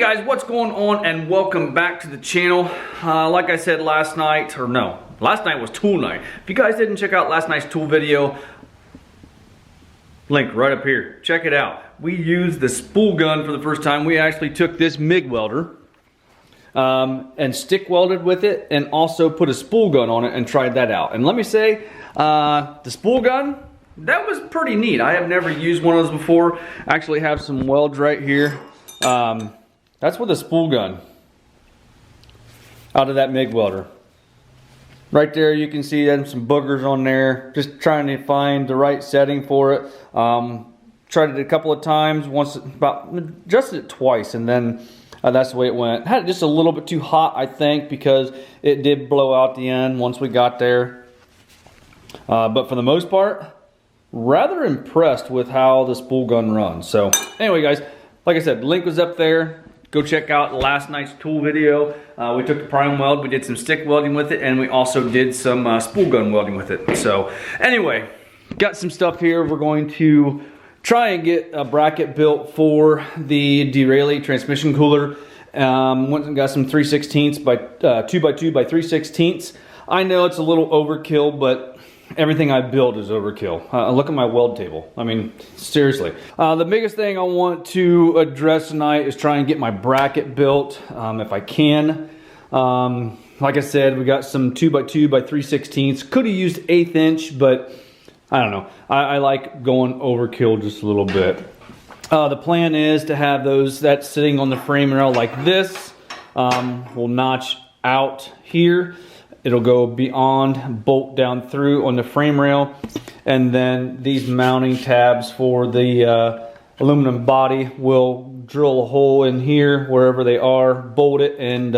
guys, what's going on, and welcome back to the channel. Like I said last night, or no, last night was tool night. If you guys didn't check out last night's tool video, link right up here, check it out. We used the spool gun for the first time. We actually took this MIG welder and stick welded with it, and also put a spool gun on it and tried that out. And let me say, the spool gun, that was pretty neat. I have never used one of those before. I actually have some welds right here. That's with a spool gun out of that MIG welder. Right there you can see some boogers on there. Just trying to find the right setting for it. Tried it a couple of times, adjusted it twice, and then that's the way it went. Had it just a little bit too hot, I think, because it did blow out the end once we got there. But for the most part, rather impressed with how the spool gun runs. So anyway guys, like I said, the link was up there. Go check out last night's tool video. We took the prime weld, we did some stick welding with it, and we also did some spool gun welding with it. So anyway, got some stuff here. We're going to try and get a bracket built for the derailleur transmission cooler. Went and got some 3/16 by 2x2 by 3/16. I know it's a little overkill, but everything I build is overkill. Look at my weld table. I mean, seriously. The biggest thing I want to address tonight is try and get my bracket built, if I can. Like I said, we got some 2x2 by 3/16. Could have used 1/8 inch, but I don't know. I like going overkill just a little bit. The plan is to have that sitting on the frame rail like this. We'll notch out here. It'll go beyond, bolt down through on the frame rail, and then these mounting tabs for the aluminum body will drill a hole in here wherever they are, bolt it, and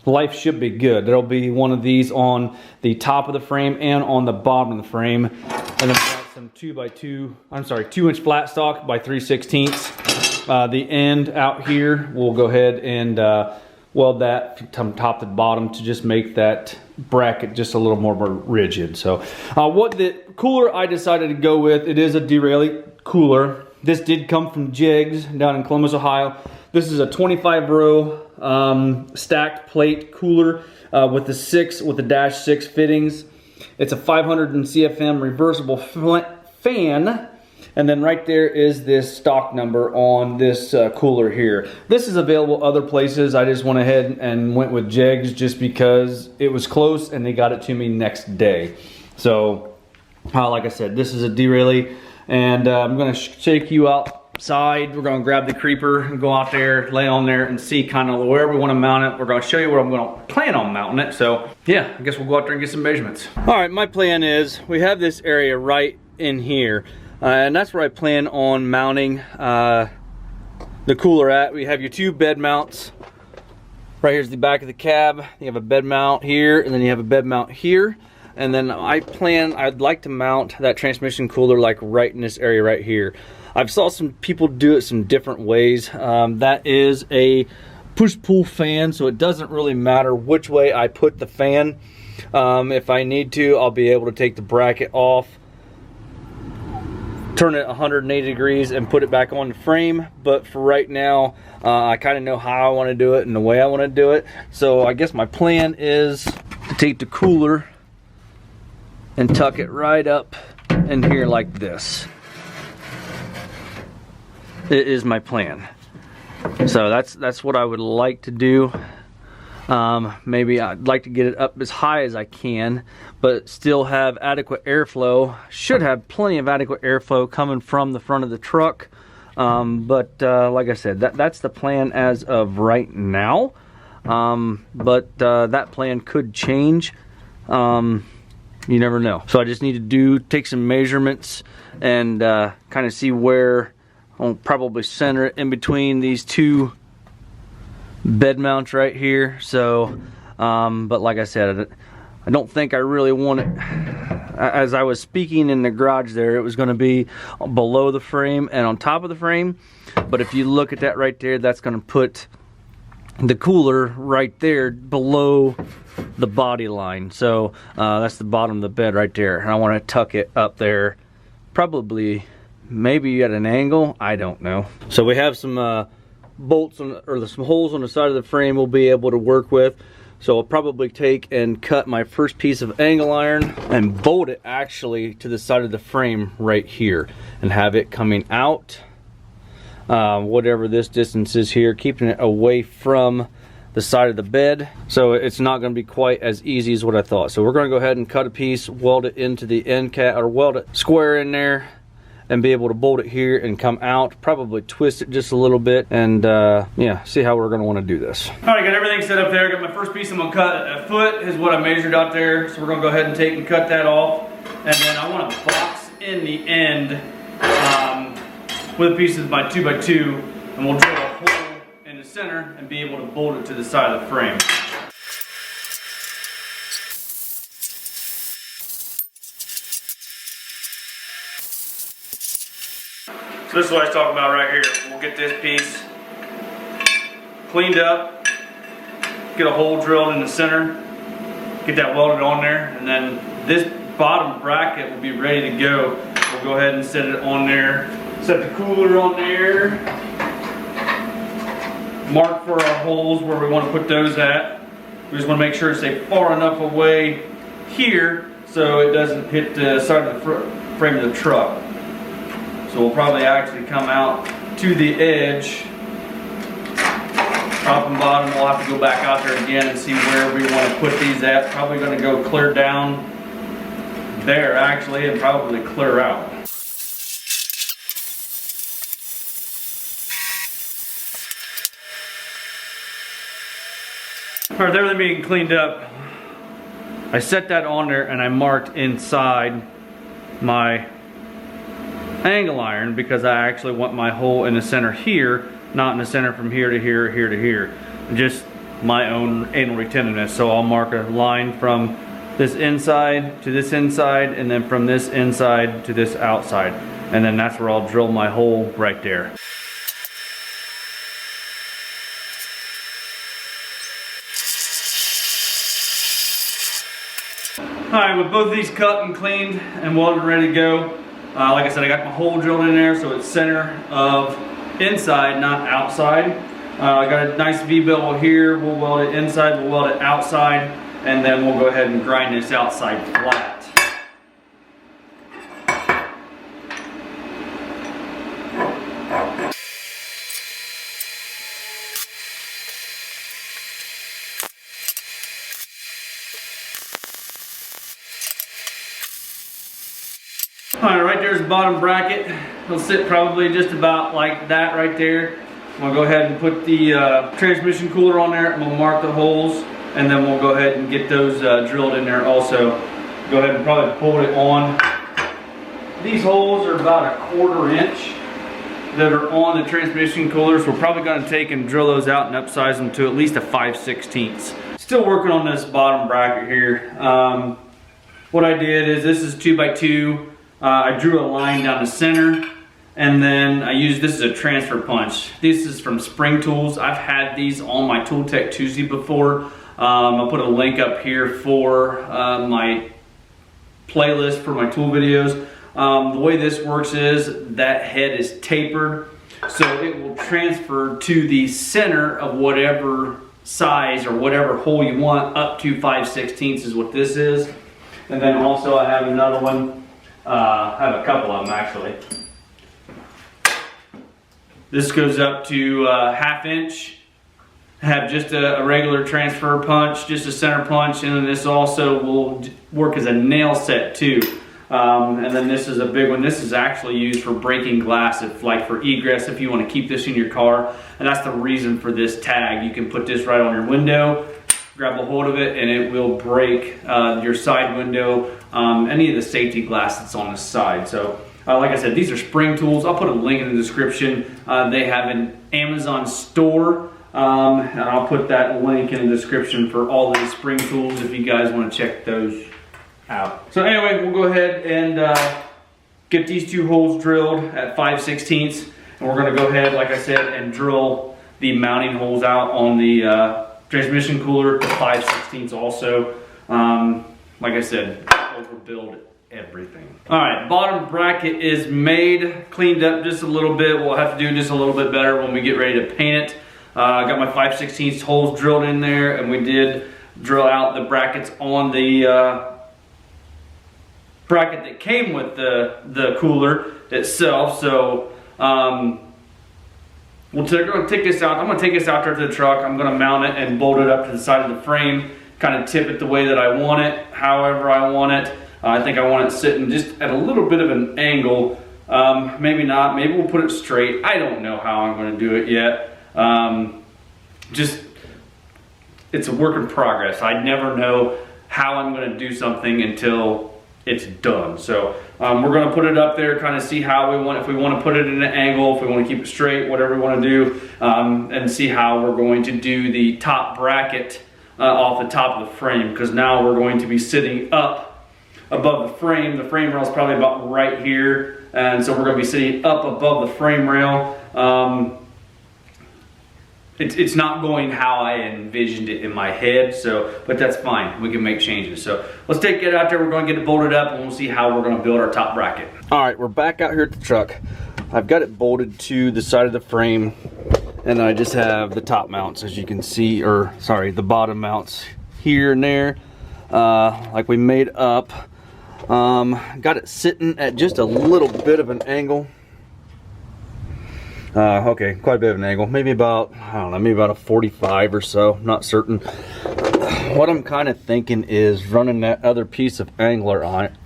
life should be good. There'll be one of these on the top of the frame and on the bottom of the frame, and then we've got some 2-inch flat stock by 3/16. The end out here, we'll go ahead and weld that from top to bottom to just make that bracket just a little more rigid. So what the cooler I decided to go with, it is a derailleur cooler. This did come from Jigs down in Columbus, Ohio. This is a 25 row stacked plate cooler with the -6 fittings. It's a 500 CFM reversible fan. And then right there is this stock number on this cooler here. This is available other places. I just went ahead and went with Jegs just because it was close and they got it to me next day. So, like I said, this is a derailleur, and I'm gonna take you outside. We're gonna grab the creeper and go out there, lay on there, and see kind of where we wanna mount it. We're gonna show you where I'm gonna plan on mounting it. So yeah, I guess we'll go out there and get some measurements. All right, my plan is, we have this area right in here. And that's where I plan on mounting the cooler at. We have your two bed mounts. Right here's the back of the cab. You have a bed mount here, and then you have a bed mount here. And then I'd like to mount that transmission cooler like right in this area right here. I've saw some people do it some different ways. That is a push-pull fan, so it doesn't really matter which way I put the fan. If I need to, I'll be able to take the bracket off, turn it 180 degrees and put it back on the frame. But for right now, I kind of know how I want to do it and the way I want to do it. So I guess my plan is to take the cooler and tuck it right up in here like this. It is my plan. So that's what I would like to do. Maybe I'd like to get it up as high as I can, but still have adequate airflow. Should have plenty of adequate airflow coming from the front of the truck. But like I said, that's the plan as of right now. But that plan could change. You never know. So I just need to take some measurements and kind of see where I'll probably center it in between these two bed mounts right here. So but like I said, I don't think I really want it. As I was speaking in the garage there, it was going to be below the frame and on top of the frame, but if you look at that right there, that's going to put the cooler right there below the body line. So that's the bottom of the bed right there, and I want to tuck it up there, probably maybe at an angle, I don't know. So we have some bolts or some holes on the side of the frame we'll be able to work with. So I'll probably take and cut my first piece of angle iron and bolt it actually to the side of the frame right here and have it coming out whatever this distance is here, keeping it away from the side of the bed, so it's not going to be quite as easy as what I thought. So we're going to go ahead and cut a piece, weld it into the end cap, or weld it square in there, and be able to bolt it here and come out, probably twist it just a little bit, and yeah, see how we're going to want to do this. All right, got everything set up there. Got my first piece I'm going to cut. A foot is what I measured out there, so we're going to go ahead and take and cut that off, and then I want to box in the end with a piece of my 2x2, and we'll drill a hole in the center and be able to bolt it to the side of the frame. So this is what I was talking about right here. We'll get this piece cleaned up, get a hole drilled in the center, get that welded on there, and then this bottom bracket will be ready to go. We'll go ahead and set it on there, set the cooler on there, mark for our holes where we want to put those at. We just want to make sure it's far enough away here so it doesn't hit the side of the frame of the truck. So we'll probably actually come out to the edge, top and bottom. We'll have to go back out there again and see where we want to put these at. Probably going to go clear down there actually, and probably clear out. All right, everything being cleaned up, I set that on there and I marked inside my angle iron because I actually want my hole in the center here, not in the center from here to here, here to here. Just my own anal retentiveness. So I'll mark a line from this inside to this inside, and then from this inside to this outside. And then that's where I'll drill my hole right there. Alright, with both of these cut and cleaned and welded and ready to go, like I said, I got my hole drilled in there so it's center of inside, not outside. I got a nice V-bevel here. We'll weld it inside, we'll weld it outside, and then we'll go ahead and grind this outside flat. Alright, right there's the bottom bracket. It'll sit probably just about like that right there. I'm going to go ahead and put the transmission cooler on there, and we'll mark the holes, and then we'll go ahead and get those drilled in there also. Go ahead and probably pull it on. These holes are about 1/4 inch that are on the transmission cooler, so we're probably going to take and drill those out and upsize them to at least a 5/16. Still working on this bottom bracket here. What I did is, this is 2x2. I drew a line down the center, and then I used, this is a transfer punch. This is from Spring Tools. I've had these on my Tool Tech Tuesday before. I'll put a link up here for my playlist for my tool videos. The way this works is that head is tapered, so it will transfer to the center of whatever size or whatever hole you want, up to 5/16 is what this is. And then also I have another one. I have a couple of them actually. This goes up to 1/2 inch. I have just a regular transfer punch, just a center punch, and then this also will work as a nail set too. And then this is a big one. This is actually used for breaking glass, if like for egress, if you want to keep this in your car. And that's the reason for this tag. You can put this right on your window, grab a hold of it, and it will break your side window, any of the safety glass that's on the side. So like I said, these are Spring Tools. I'll put a link in the description. They have an Amazon store, and I'll put that link in the description for all these Spring Tools if you guys want to check those out. So anyway, we'll go ahead and get these two holes drilled at 5/16, and we're going to go ahead, like I said, and drill the mounting holes out on the transmission cooler to 5/16 also. Like I said, overbuild everything. All right, bottom bracket is made, cleaned up just a little bit. We'll have to do just a little bit better when we get ready to paint it. I got my 5/16 holes drilled in there, and we did drill out the brackets on the bracket that came with the cooler itself. So we're gonna take this out. I'm gonna take this out there to the truck. I'm gonna mount it and bolt it up to the side of the frame, kind of tip it the way that I want it, however I want it. I think I want it sitting just at a little bit of an angle. Maybe not, maybe we'll put it straight. I don't know how I'm gonna do it yet. It's a work in progress. I never know how I'm gonna do something until it's done. So we're gonna put it up there, kind of see how we want, if we wanna put it in an angle, if we wanna keep it straight, whatever we wanna do, and see how we're going to do the top bracket off the top of the frame, because now we're going to be sitting up above the frame. The frame rail is probably about right here, and so we're gonna be sitting up above the frame rail. It's not going how I envisioned it in my head, but that's fine. We can make changes. So let's take it out there. We're going to get it bolted up, and we'll see how we're going to build our top bracket. All right, we're back out here at the truck. I've got it bolted to the side of the frame, and I just have the top mounts, as you can see, or sorry, the bottom mounts here and there, like we made up. Got it sitting at just a little bit of an angle. Okay, quite a bit of an angle, maybe about, I don't know, maybe about a 45 or so, not certain. What I'm kind of thinking is running that other piece of angle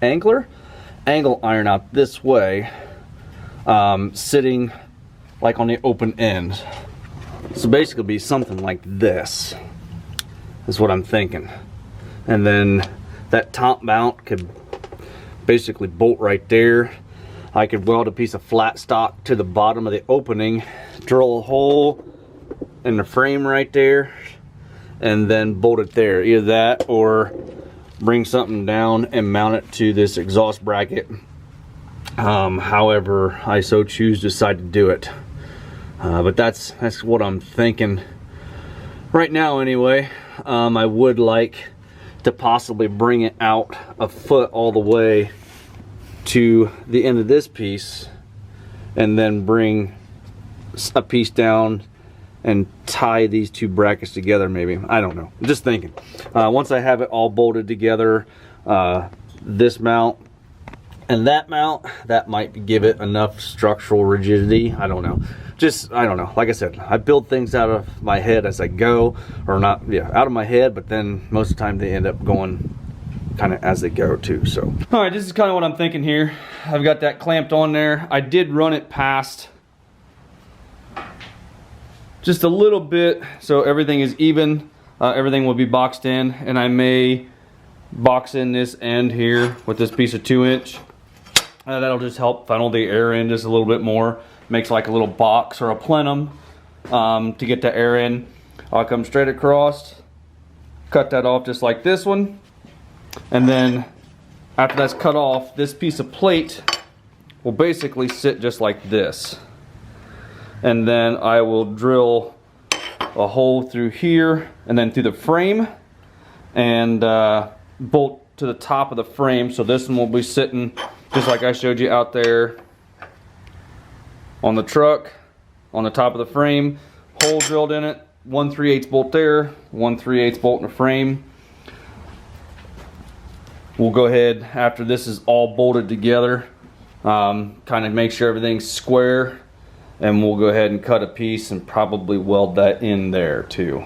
iron out this way, sitting like on the open end. So basically be something like this, is what I'm thinking. And then that top mount could basically bolt right there. I could weld a piece of flat stock to the bottom of the opening, drill a hole in the frame right there, and then bolt it there. Either that or bring something down and mount it to this exhaust bracket. However I so choose to decide to do it. But that's what I'm thinking right now anyway. I would like to possibly bring it out a foot all the way to the end of this piece, and then bring a piece down and tie these two brackets together, maybe. I don't know, I'm just thinking. Once I have it all bolted together, this mount and that mount, that might give it enough structural rigidity. I don't know. I don't know. Like I said, I build things out of my head as I go, or not, yeah, out of my head, but then most of the time they end up going kind of as they go too. So all right, this is kind of what I'm thinking here. I've got that clamped on there. I did run it past just a little bit so everything is even. Everything will be boxed in, and I may box in this end here with this piece of 2-inch. That'll just help funnel the air in just a little bit more. Makes like a little box or a plenum to get the air in. I'll come straight across, cut that off just like this one. And then after that's cut off, this piece of plate will basically sit just like this. And then I will drill a hole through here and then through the frame, and bolt to the top of the frame. So this one will be sitting just like I showed you out there on the truck, on the top of the frame, hole drilled in it, 1/3/8 bolt there, 1/3/8 bolt in the frame. We'll go ahead, after this is all bolted together, kind of make sure everything's square, and we'll go ahead and cut a piece and probably weld that in there too.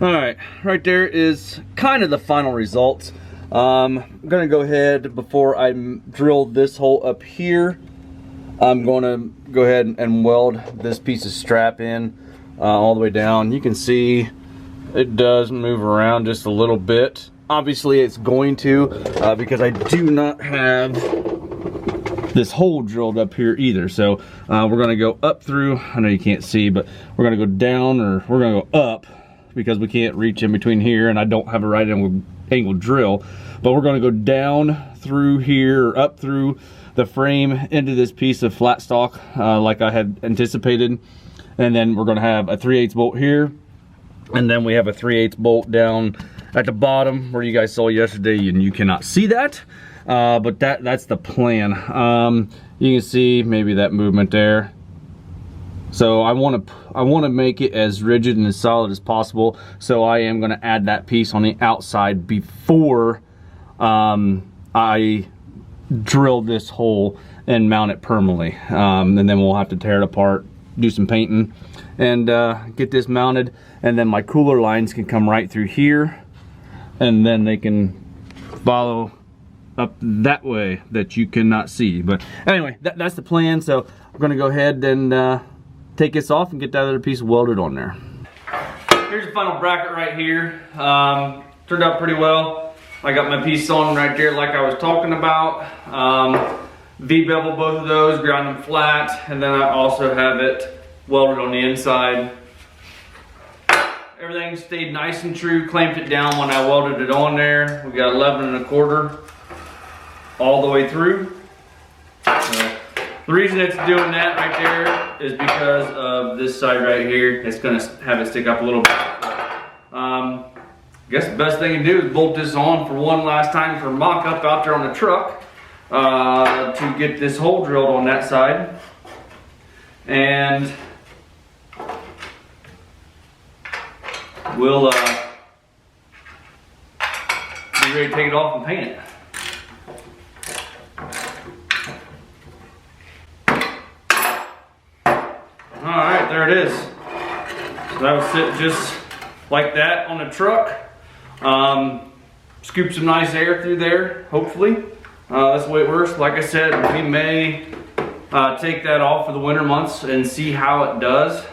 Alright, right there is kind of the final result. I'm going to go ahead, before I drill this hole up here, I'm going to go ahead and weld this piece of strap in all the way down. You can see it does move around just a little bit. Obviously it's going to, because I do not have this hole drilled up here either. So we're gonna go up through, I know you can't see, but we're gonna go down, or we're gonna go up because we can't reach in between here and I don't have a right angle drill. But we're gonna go down through here, or up through the frame into this piece of flat stock like I had anticipated. And then we're gonna have a 3/8 bolt here. And then we have a 3/8 bolt down at the bottom where you guys saw yesterday, and you cannot see that. But that's the plan. You can see maybe that movement there. So I want to make it as rigid and as solid as possible. So I am going to add that piece on the outside before I drill this hole and mount it permanently. And then we'll have to tear it apart, do some painting, and get this mounted. And then my cooler lines can come right through here, and then they can follow up that way that you cannot see. But anyway, that's the plan. So we're gonna go ahead and take this off and get that other piece welded on there. Here's the final bracket right here. Turned out pretty well. I got my piece on right there like I was talking about. V-bevel both of those, ground them flat, and then I also have it welded on the inside. Everything stayed nice and true, clamped it down when I welded it on there. We got 11 1/4 all the way through. The reason it's doing that right there is because of this side right here. It's gonna have it stick up a little bit. I guess the best thing to do is bolt this on for one last time for mock-up out there on the truck to get this hole drilled on that side. And we'll be ready to take it off and paint it. Alright, there it is. So that will sit just like that on the truck. Scoop some nice air through there, hopefully. That's the way it works. Like I said, we may take that off for the winter months and see how it does.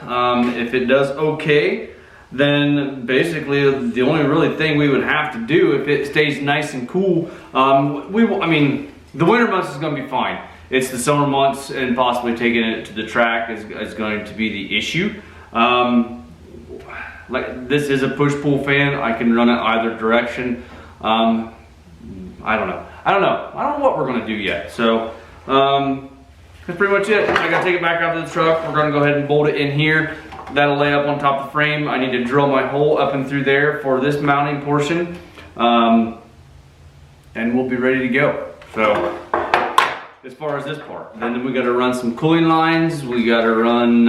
If it does okay, then basically the only really thing we would have to do if it stays nice and cool, I mean, the winter months is going to be fine. It's the summer months and possibly taking it to the track is going to be the issue. Like, this is a push-pull fan. I can run it either direction. I don't know. I don't know what we're going to do yet. So that's pretty much it. I got to take it back out to the truck. We're going to go ahead and bolt it in here. That'll lay up on top of the frame. I need to drill my hole up and through there for this mounting portion. And we'll be ready to go. So as far as this part, then we got to run some cooling lines. We got to run,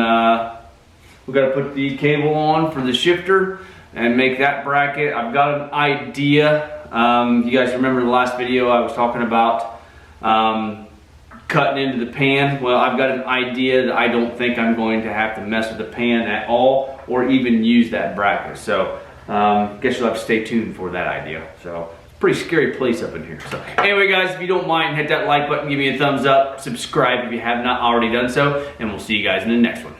we got to put the cable on for the shifter and make that bracket. I've got an idea. You guys remember the last video I was talking about cutting into the pan? Well, I've got an idea that I don't think I'm going to have to mess with the pan at all or even use that bracket. So guess you'll have to stay tuned for that idea. So pretty scary place up in here. So anyway guys, if you don't mind, hit that like button, give me a thumbs up, subscribe if you have not already done so, and we'll see you guys in the next one.